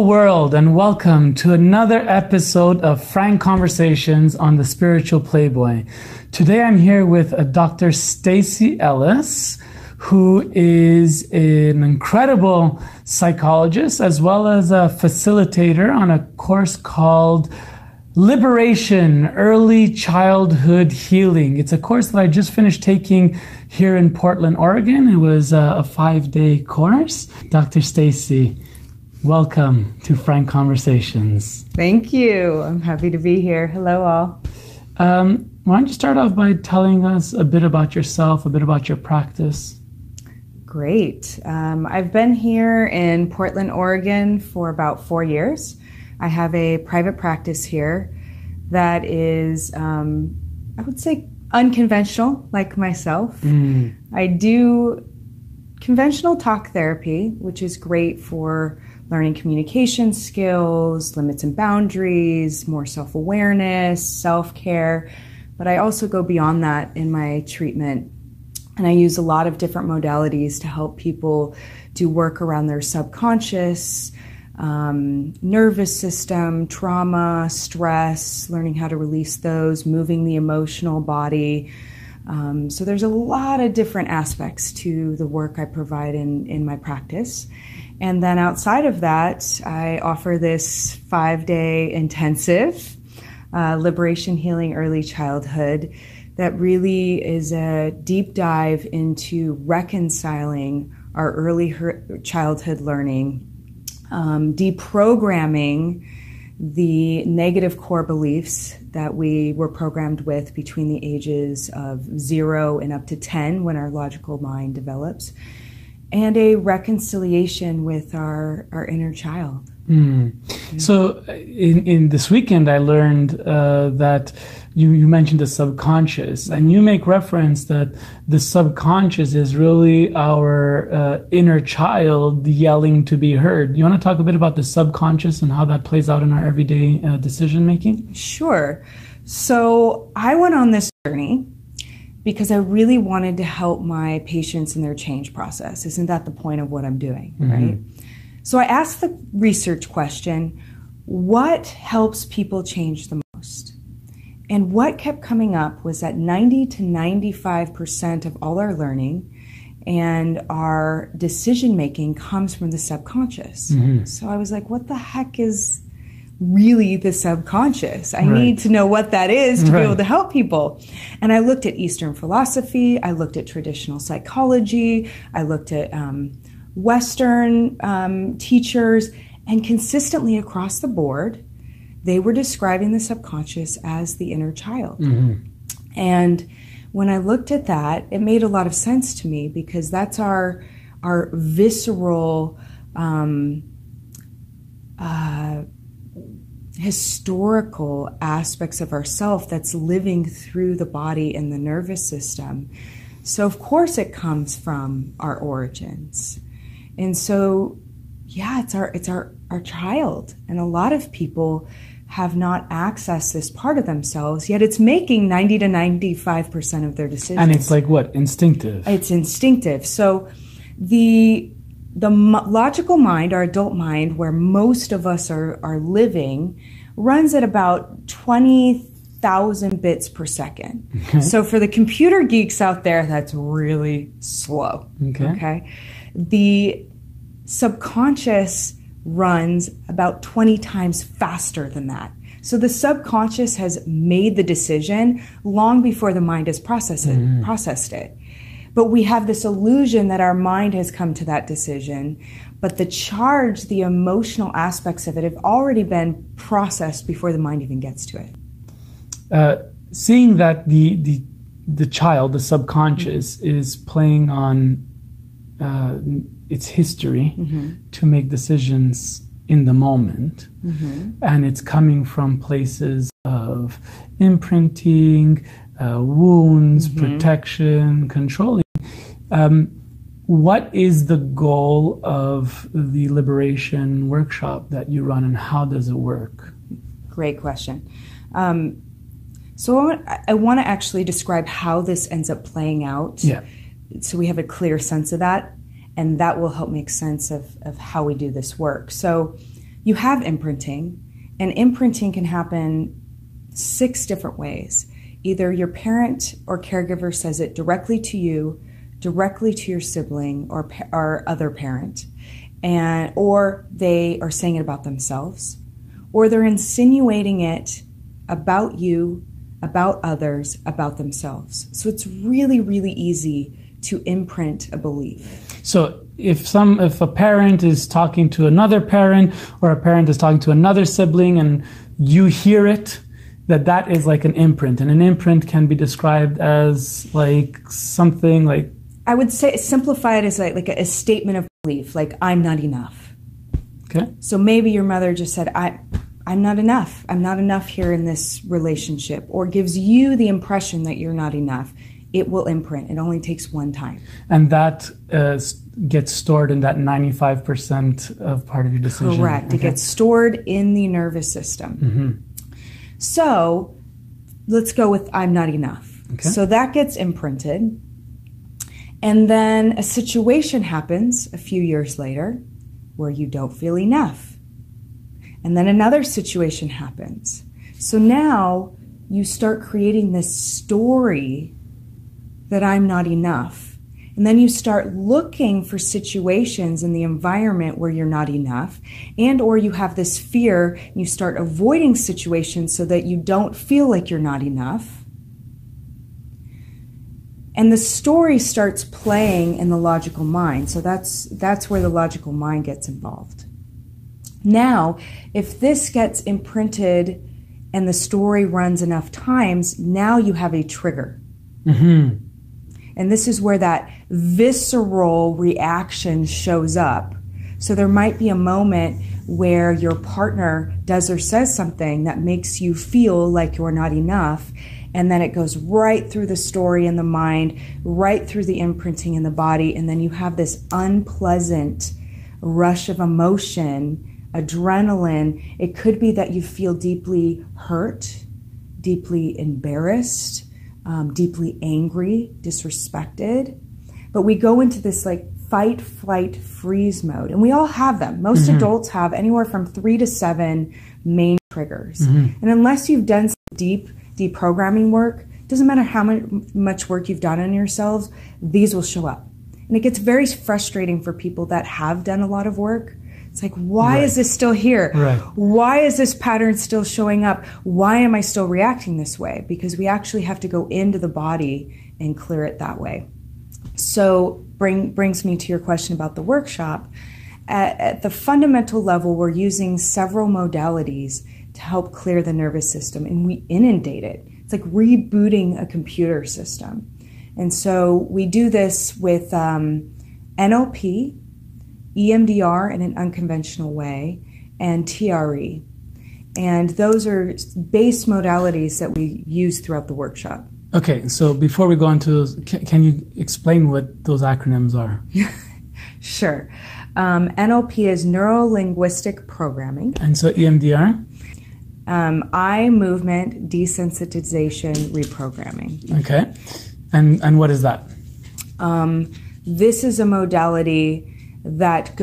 world, and welcome to another episode of Frank Conversations on the Spiritual Playboy. Today I'm here with Dr. Stacy Ellis, who is an incredible psychologist as well as a facilitator on a course called Liberation, Early Childhood Healing. It's a course that I just finished taking here in Portland, Oregon. It was a 5-day course. Dr. Stacy, welcome to Frank Conversations. Thank you. I'm happy to be here. Hello, all. Why don't you start off by telling us a bit about yourself, a bit about your practice? Great. I've been here in Portland, Oregon for about 4 years. I have a private practice here that is, I would say, unconventional, like myself. I do conventional talk therapy, which is great for learning communication skills, limits and boundaries, more self-awareness, self-care. But I also go beyond that in my treatment. And I use a lot of different modalities to help people do work around their subconscious, nervous system, trauma, stress, learning how to release those, moving the emotional body. So there's a lot of different aspects to the work I provide in my practice. And then outside of that, I offer this 5-day intensive Liberation, Healing, Early Childhood that really is a deep dive into reconciling our early childhood learning, deprogramming the negative core beliefs that we were programmed with between the ages of 0 and up to 10 when our logical mind develops, and a reconciliation with our inner child. So in this weekend, I learned that you mentioned the subconscious, and you make reference that the subconscious is really our inner child yelling to be heard. You want to talk a bit about the subconscious and how that plays out in our everyday decision making? Sure. So I went on this journey because I really wanted to help my patients in their change process. Isn't that the point of what I'm doing, right? So I asked the research question, what helps people change the most? And what kept coming up was that 90 to 95% of all our learning and our decision making comes from the subconscious. So I was like, what the heck is really the subconscious? I need to know what that is to be able to help people. And I looked at Eastern philosophy, I looked at traditional psychology, I looked at Western teachers, and consistently across the board, they were describing the subconscious as the inner child. And when I looked at that, it made a lot of sense to me because that's our visceral, historical aspects of ourself that's living through the body and the nervous system. So of course it comes from our origins. And so, yeah, it's our child. And a lot of people have not accessed this part of themselves, yet it's making 90 to 95% of their decisions. And it's like what? Instinctive. It's instinctive. So the logical mind, our adult mind, where most of us are living, runs at about 20,000 bits per second. So for the computer geeks out there, that's really slow. Okay? The subconscious runs about 20 times faster than that. So the subconscious has made the decision long before the mind has processed it. But we have this illusion that our mind has come to that decision, but the charge, the emotional aspects of it have already been processed before the mind even gets to it. Seeing that the child, the subconscious, is playing on its history to make decisions in the moment, and it's coming from places of imprinting, wounds, protection, controlling. What is the goal of the Liberation workshop that you run, and how does it work? Great question. So I want to actually describe how this ends up playing out, so we have a clear sense of that. And that will help make sense of how we do this work. So you have imprinting, and imprinting can happen 6 different ways. Either your parent or caregiver says it directly to you, directly to your sibling or other parent, or they are saying it about themselves, or they're insinuating it about you, about others, about themselves. So it's really, really easy to imprint a belief. So if a parent is talking to another parent, or a parent is talking to another sibling, and you hear it, that is like an imprint. And an imprint can be described as like something like, I would say simplify it as like a statement of belief, like I'm not enough. Okay. So maybe your mother just said, I'm not enough. I'm not enough here in this relationship, or gives you the impression that you're not enough. It will imprint. It only takes one time. And that gets stored in that 95% of part of your decision. Correct. Okay. It gets stored in the nervous system. Mm-hmm. So let's go with I'm not enough. Okay. So that gets imprinted. And then a situation happens a few years later where you don't feel enough. And then another situation happens. So now you start creating this story that I'm not enough. And then you start looking for situations in the environment where you're not enough, and or you have this fear, and you start avoiding situations so that you don't feel like you're not enough. And the story starts playing in the logical mind. So that's where the logical mind gets involved. Now, if this gets imprinted and the story runs enough times, now you have a trigger. Mm-hmm. And this is where that visceral reaction shows up. So there might be a moment where your partner does or says something that makes you feel like you're not enough, and then it goes right through the story in the mind, right through the imprinting in the body, and then you have this unpleasant rush of emotion, adrenaline. It could be that you feel deeply hurt, deeply embarrassed, deeply angry, disrespected. But we go into this like fight, flight, freeze mode. And we all have them. Most adults have anywhere from 3 to 7 main triggers. And unless you've done some deep deprogramming work, doesn't matter how much work you've done on yourselves, these will show up. And it gets very frustrating for people that have done a lot of work. It's like, why is this still here? Right. Why is this pattern still showing up? Why am I still reacting this way? Because we actually have to go into the body and clear it that way. So brings me to your question about the workshop. At the fundamental level, we're using several modalities to help clear the nervous system, and we inundate it. It's like rebooting a computer system. And so we do this with NLP, EMDR in an unconventional way, and TRE. And those are base modalities that we use throughout the workshop. Okay, so before we go into those, can you explain what those acronyms are? Sure. NLP is Neuro-Linguistic Programming. And so EMDR? Eye movement desensitization reprogramming. Okay. And what is that? This is a modality that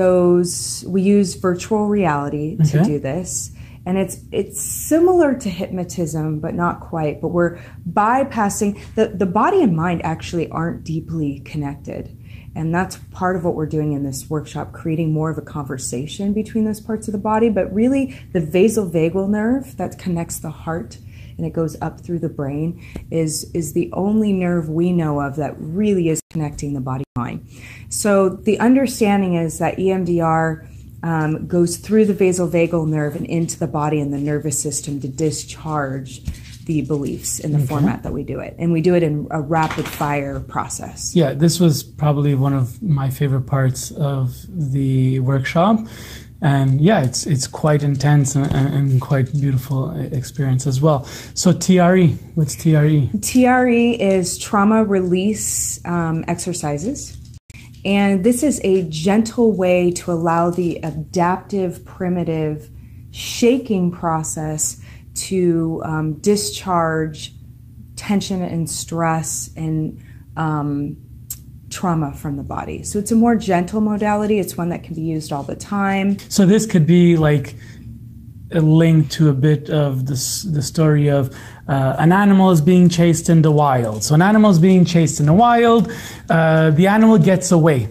we use virtual reality to do this. And it's similar to hypnotism, but not quite. But we're bypassing, the body and mind actually aren't deeply connected. And that's part of what we're doing in this workshop, creating more of a conversation between those parts of the body. But really, the vasovagal nerve that connects the heart and it goes up through the brain is the only nerve we know of that really is connecting the body and mind. So the understanding is that EMDR goes through the vasovagal nerve and into the body and the nervous system to discharge the beliefs in the format that we do it. And we do it in a rapid fire process. Yeah, this was probably one of my favorite parts of the workshop. And yeah, it's quite intense and quite beautiful experience as well. So TRE, what's TRE? TRE is trauma release exercises. And this is a gentle way to allow the adaptive, primitive shaking process to discharge tension and stress and trauma from the body. So it's a more gentle modality. It's one that can be used all the time. So this could be like a link to a bit of the story of an animal is being chased in the wild. So an animal is being chased in the wild. The animal gets away.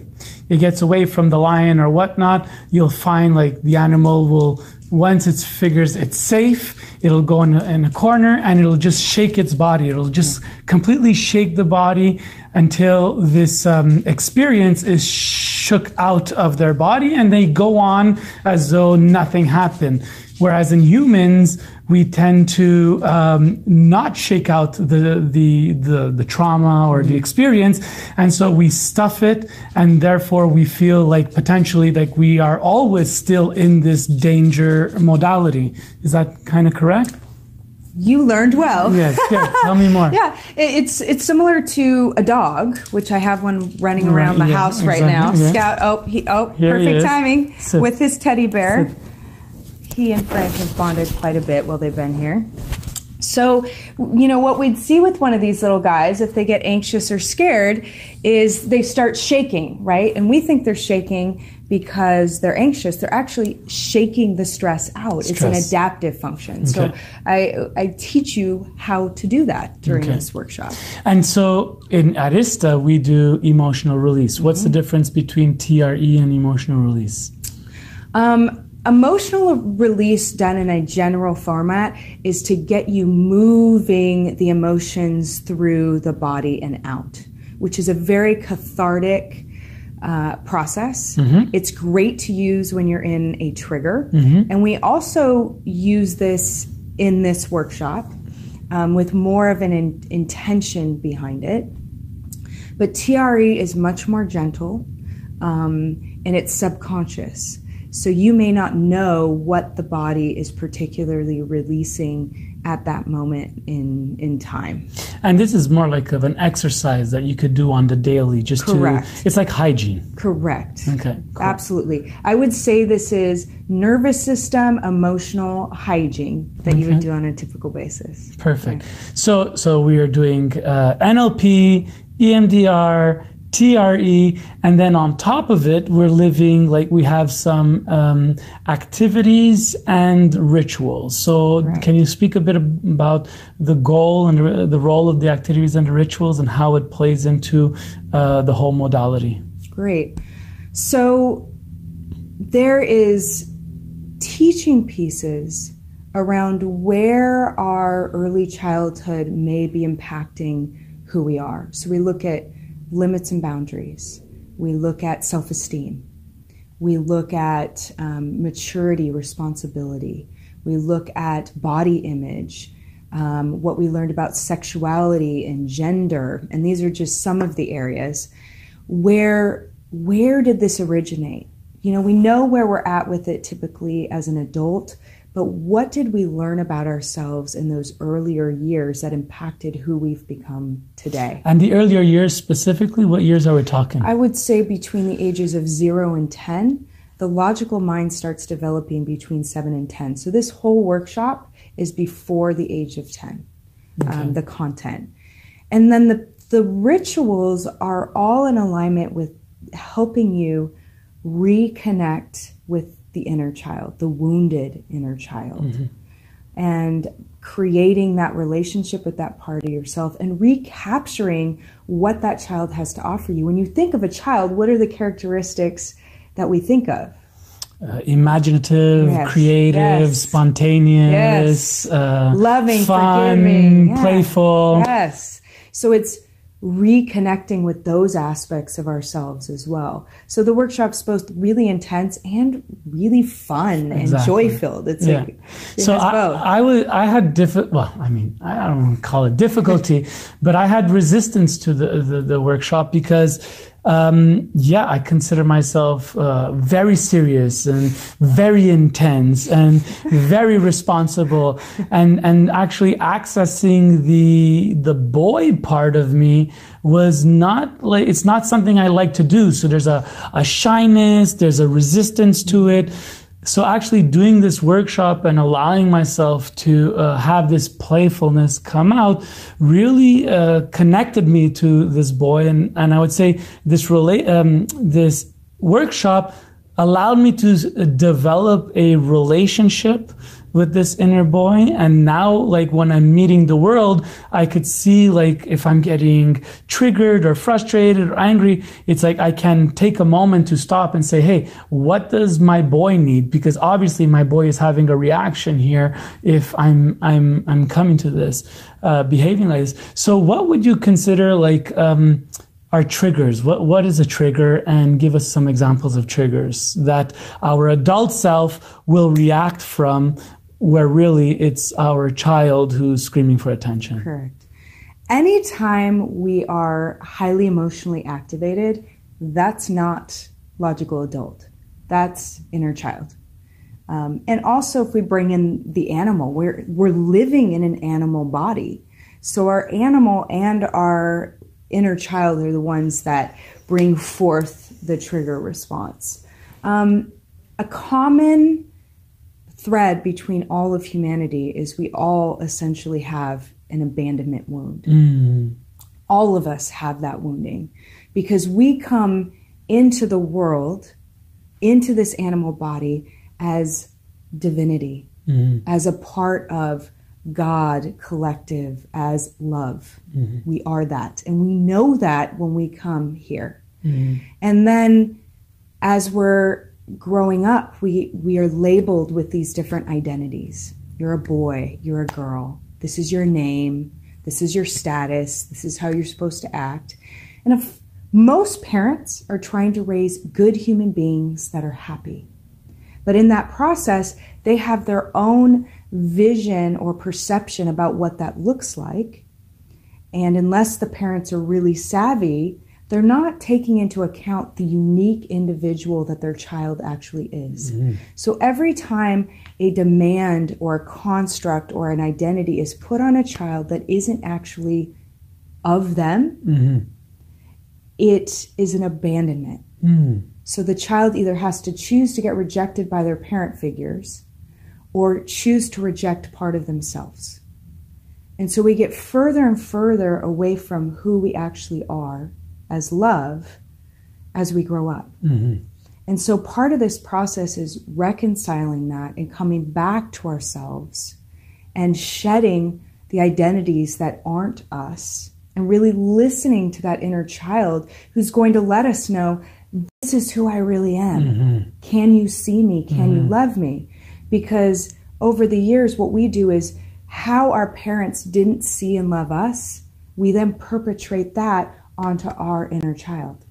It gets away from the lion or whatnot. You'll find like the animal will, once it figures it's safe, it'll go in a corner and it'll just shake its body. It'll just completely shake the body until this experience is shook out of their body, and they go on as though nothing happened. Whereas in humans, we tend to not shake out the trauma or the experience, and so we stuff it, and therefore we feel like potentially like we are always still in this danger modality. Is that kind of correct? You learned well. Yes, yeah. Tell me more. Yeah, it's similar to a dog, which I have one running around the house right now. Yeah. Scout, perfect timing, with his teddy bear. He and Frank have bonded quite a bit while they've been here. So, you know, what we'd see with one of these little guys, if they get anxious or scared, is they start shaking, right? And we think they're shaking because they're anxious. They're actually shaking the stress out. It's an adaptive function. Okay. So I teach you how to do that during this workshop. And so in Arista, we do emotional release. What's the difference between TRE and emotional release? Emotional release done in a general format is to get you moving the emotions through the body and out, which is a very cathartic process. It's great to use when you're in a trigger. And we also use this in this workshop with more of an intention behind it. But TRE is much more gentle and it's subconscious. So you may not know what the body is particularly releasing at that moment in time. And this is more like of an exercise that you could do on the daily, just Correct. It's like hygiene. Correct. Okay. Cool. Absolutely. I would say this is nervous system, emotional hygiene that you would do on a typical basis. Perfect. Okay. So we are doing NLP, EMDR, TRE, and then on top of it, we're living like we have some activities and rituals. So Can you speak a bit about the goal and the role of the activities and the rituals and how it plays into the whole modality? Great. So there is teaching pieces around where our early childhood may be impacting who we are. So we look at limits and boundaries. We look at self-esteem. We look at maturity, responsibility. We look at body image, what we learned about sexuality and gender. And these are just some of the areas. Where did this originate? You know, we know where we're at with it typically as an adult, but what did we learn about ourselves in those earlier years that impacted who we've become today? And the earlier years specifically, what years are we talking? I would say between the ages of 0 and 10. The logical mind starts developing between 7 and 10. So this whole workshop is before the age of 10, the content. And then the rituals are all in alignment with helping you reconnect with the inner child, the wounded inner child, and creating that relationship with that part of yourself and recapturing what that child has to offer you. When you think of a child, what are the characteristics that we think of? Imaginative, creative, spontaneous, loving, fun, forgiving, playful. Yes. So it's reconnecting with those aspects of ourselves as well. So the workshop's both really intense and really fun and joy-filled. It's like, so I had I don't call it difficulty, but I had resistance to the workshop because I consider myself very serious and very intense and very responsible, and actually accessing the boy part of me was not like, it's not something I like to do. So there's a shyness, there's a resistance to it. So actually doing this workshop and allowing myself to have this playfulness come out really connected me to this boy. And I would say this this workshop allowed me to develop a relationship with this inner boy. And now, like, when I'm meeting the world, I could see, like, if I'm getting triggered or frustrated or angry, it's like I can take a moment to stop and say, hey, what does my boy need? Because obviously my boy is having a reaction here if I'm coming to this, behaving like this. So what would you consider, like, our triggers? What is a trigger? And give us some examples of triggers that our adult self will react from, where really it's our child who's screaming for attention. Correct. Anytime we are highly emotionally activated, that's not logical adult. That's inner child. And also, if we bring in the animal, we're living in an animal body. So our animal and our inner child are the ones that bring forth the trigger response. A common thread between all of humanity is we all essentially have an abandonment wound. All of us have that wounding because we come into the world, into this animal body as divinity, as a part of God collective, as love. We are that. And we know that when we come here. And then as we're growing up, we are labeled with these different identities. You're a boy, you're a girl. This is your name. This is your status. This is how you're supposed to act. And if most parents are trying to raise good human beings that are happy. But in that process, they have their own vision or perception about what that looks like. And unless the parents are really savvy, they're not taking into account the unique individual that their child actually is. So every time a demand or a construct or an identity is put on a child that isn't actually of them, it is an abandonment. So the child either has to choose to get rejected by their parent figures or choose to reject part of themselves. And so we get further and further away from who we actually are as love as we grow up. And so part of this process is reconciling that and coming back to ourselves and shedding the identities that aren't us and really listening to that inner child who's going to let us know, this is who I really am. Can you see me? Can you love me? Because over the years, what we do is how our parents didn't see and love us, we then perpetrate that onto our inner child.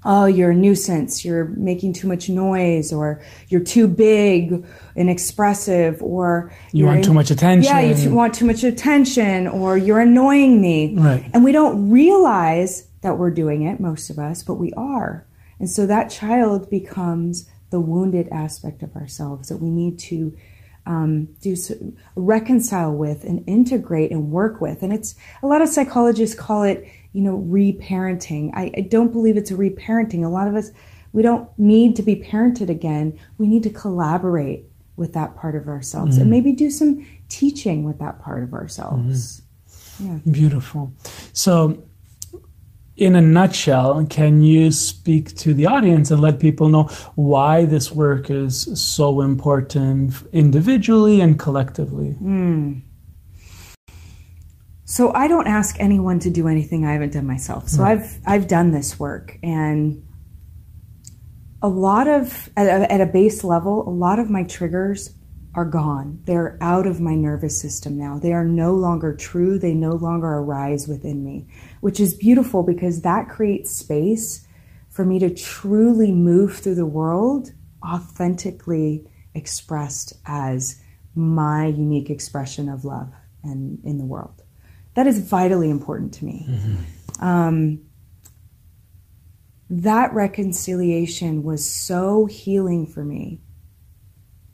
Oh, you're a nuisance, you're making too much noise, or you're too big and expressive, or you want too much attention. Yeah, you want too much attention, or you're annoying me. Right. And we don't realize that we're doing it, most of us, but we are. And so that child becomes the wounded aspect of ourselves that we need to reconcile with and integrate and work with. And it's, a lot of psychologists call it, reparenting. I don't believe it's a reparenting. A lot of us, we don't need to be parented again. We need to collaborate with that part of ourselves and maybe do some teaching with that part of ourselves. Yeah. Beautiful. So in a nutshell, can you speak to the audience and let people know why this work is so important individually and collectively? So I don't ask anyone to do anything I haven't done myself. So I've done this work, and a lot of, at a base level, a lot of my triggers are gone. They're out of my nervous system now. They are no longer true. They no longer arise within me, which is beautiful because that creates space for me to truly move through the world authentically expressed as my unique expression of love and in the world. That is vitally important to me. That reconciliation was so healing for me,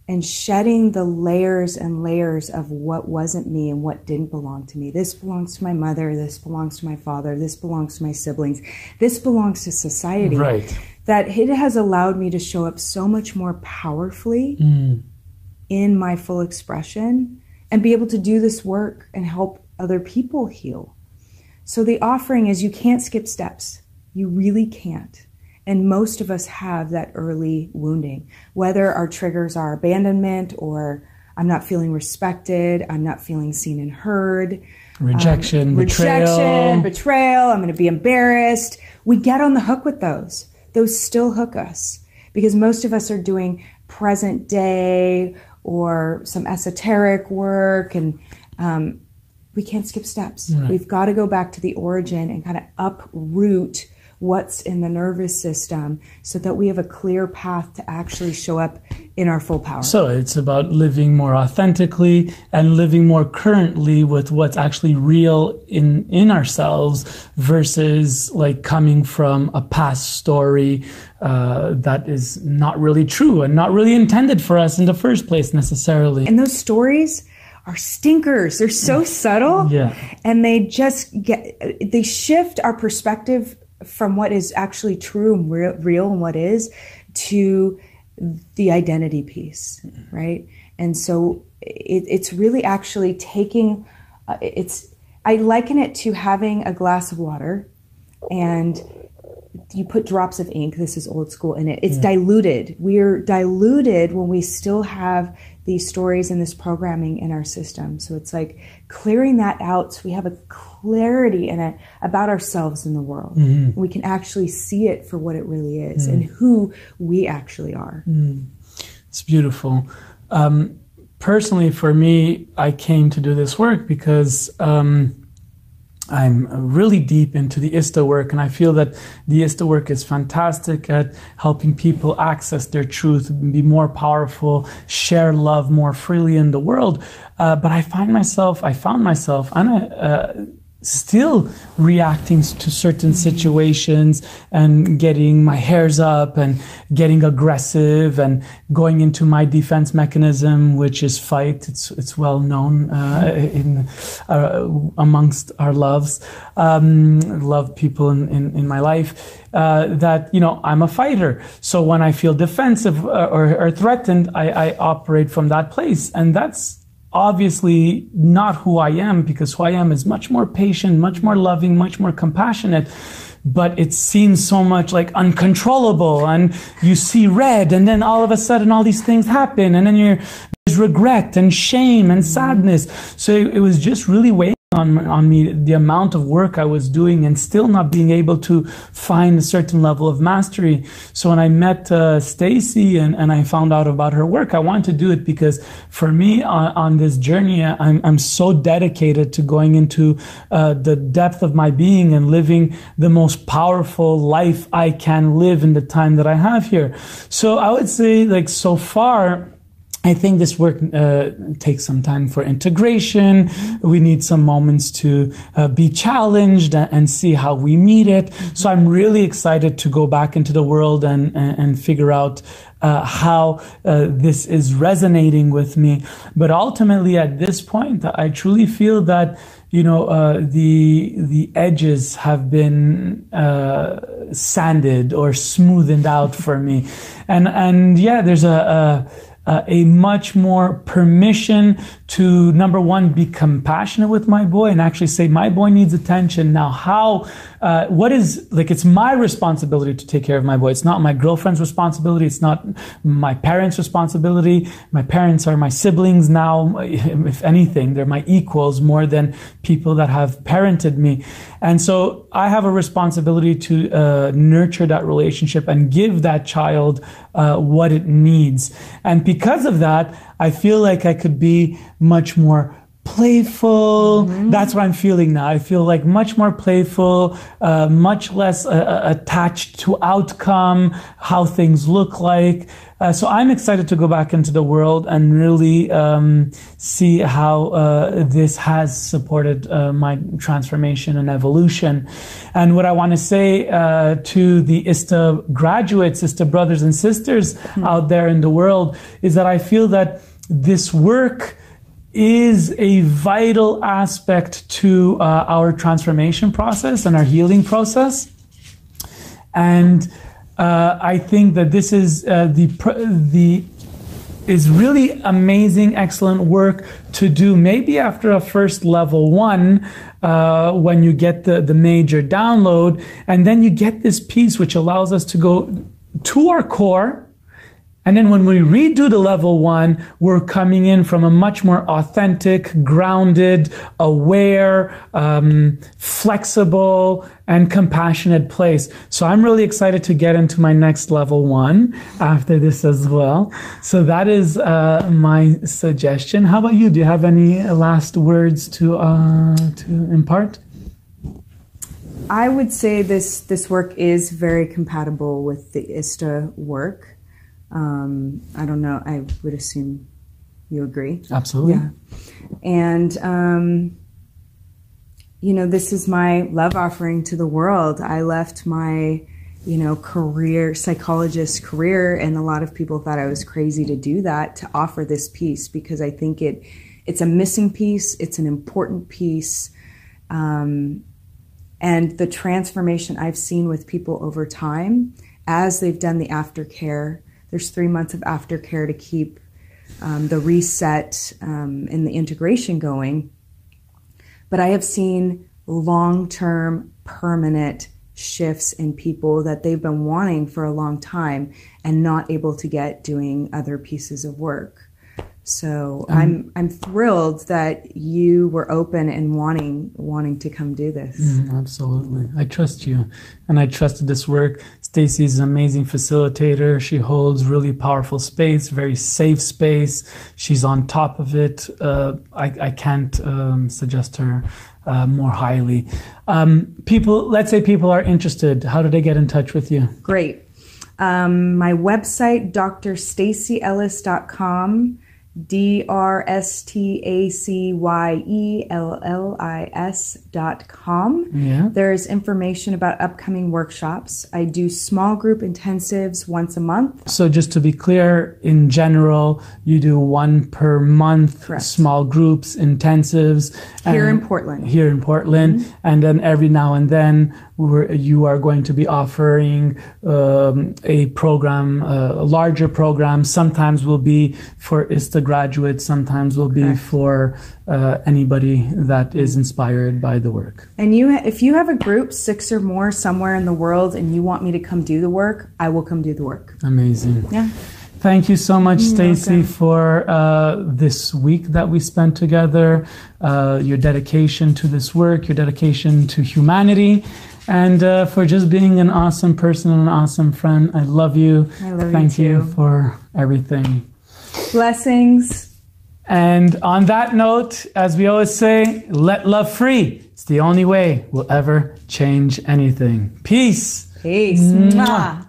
and shedding the layers and layers of what wasn't me and what didn't belong to me. This belongs to my mother, this belongs to my father, this belongs to my siblings, this belongs to society. Right. that it has allowed me to show up so much more powerfully in my full expression and be able to do this work and help other people heal. So the offering is, you can't skip steps. You really can't. And most of us have that early wounding, whether our triggers are abandonment or I'm not feeling respected, I'm not feeling seen and heard. Rejection, betrayal. I'm going to be embarrassed. We get on the hook with those. Those still hook us because most of us are doing present day or some esoteric work, and we can't skip steps. Right. We've got to go back to the origin and kind of uproot what's in the nervous system so that we have a clear path to actually show up in our full power. So it's about living more authentically and living more currently with what's actually real in ourselves versus like coming from a past story that is not really true and not really intended for us in the first place necessarily. And those stories are stinkers. They're so subtle, and they shift our perspective from what is actually true and real and what is to the identity piece, right? And so it's really actually taking, I liken it to having a glass of water and you put drops of ink, this is old school, in it. It's diluted. We're diluted when we still have these stories and this programming in our system. So it's like clearing that out so we have a clarity in it about ourselves in the world. We can actually see it for what it really is and who we actually are. It's beautiful. Personally, for me, I came to do this work because I'm really deep into the ISTA work, and I feel that the ISTA work is fantastic at helping people access their truth, be more powerful, share love more freely in the world. But I found myself, still reacting to certain situations and getting my hairs up and getting aggressive and going into my defense mechanism, which is fight. It's well known amongst our loves, love people in my life, that, I'm a fighter. So when I feel defensive or threatened, I operate from that place. And that's obviously not who I am, because who I am is much more patient, much more loving, much more compassionate. But it seems so much like uncontrollable, and you see red, and then all of a sudden all these things happen, and then there's regret and shame and sadness. So it was just really weighing on me, the amount of work I was doing and still not being able to find a certain level of mastery. So when I met Stacey and I found out about her work, I wanted to do it because for me on this journey, I'm so dedicated to going into the depth of my being and living the most powerful life I can live in the time that I have here. So I would say, like, so far, I think this work takes some time for integration. We need some moments to be challenged and see how we meet it. So I'm really excited to go back into the world and figure out how this is resonating with me. But ultimately, at this point, I truly feel that the edges have been sanded or smoothened out for me, and there's a much more permission to, number one, be compassionate with my boy and actually say, my boy needs attention. Now, it's my responsibility to take care of my boy. It's not my girlfriend's responsibility. It's not my parents' responsibility. My parents are my siblings now. If anything, they're my equals more than people that have parented me. And so I have a responsibility to nurture that relationship and give that child what it needs. And because of that, I feel like I could be much more playful. That's what I'm feeling now. I feel like much more playful, much less attached to outcome, how things look like. So I'm excited to go back into the world and really see how this has supported my transformation and evolution. And what I want to say to the ISTA graduates, ISTA brothers and sisters out there in the world, is that I feel that this work is a vital aspect to our transformation process and our healing process. And I think that this is is really amazing, excellent work to do maybe after a first level 1, when you get the major download, and then you get this piece which allows us to go to our core. And then when we redo the level 1, we're coming in from a much more authentic, grounded, aware, flexible, and compassionate place. So I'm really excited to get into my next level 1 after this as well. So that is my suggestion. How about you? Do you have any last words to impart? I would say this work is very compatible with the ISTA work. I don't know. I would assume you agree. Absolutely. Yeah. And, this is my love offering to the world. I left my, psychologist career, and a lot of people thought I was crazy to do that, to offer this piece, because I think it's a missing piece. It's an important piece. And the transformation I've seen with people over time as they've done the aftercare. There's 3 months of aftercare to keep the reset and the integration going. But I have seen long-term, permanent shifts in people that they've been wanting for a long time and not able to get doing other pieces of work. So I'm thrilled that you were open and wanting to come do this. Absolutely. I trust you, and I trusted this work. Stacy is an amazing facilitator. She holds really powerful space, very safe space. She's on top of it. I can't suggest her more highly. Let's say people are interested. How do they get in touch with you? Great. My website, drstacyellis.com. drstacyellis.com. Yeah. There's information about upcoming workshops. I do small group intensives once a month. So just to be clear, in general, you do 1 per month. Correct. Small groups, intensives. Here in Portland. Mm-hmm. And then every now and then you are going to be offering a program, a larger program. Sometimes will be for ISTA graduates, sometimes will be for anybody that is inspired by the work. And if you have a group, 6 or more somewhere in the world, and you want me to come do the work, I will come do the work. Amazing. Yeah. Thank you so much, Stacy, for this week that we spent together, your dedication to this work, your dedication to humanity, and for just being an awesome person and an awesome friend. I love you. I love you too. Thank you for everything. Blessings. And on that note, as we always say, let love free. It's the only way we'll ever change anything. Peace. Peace. Mwah.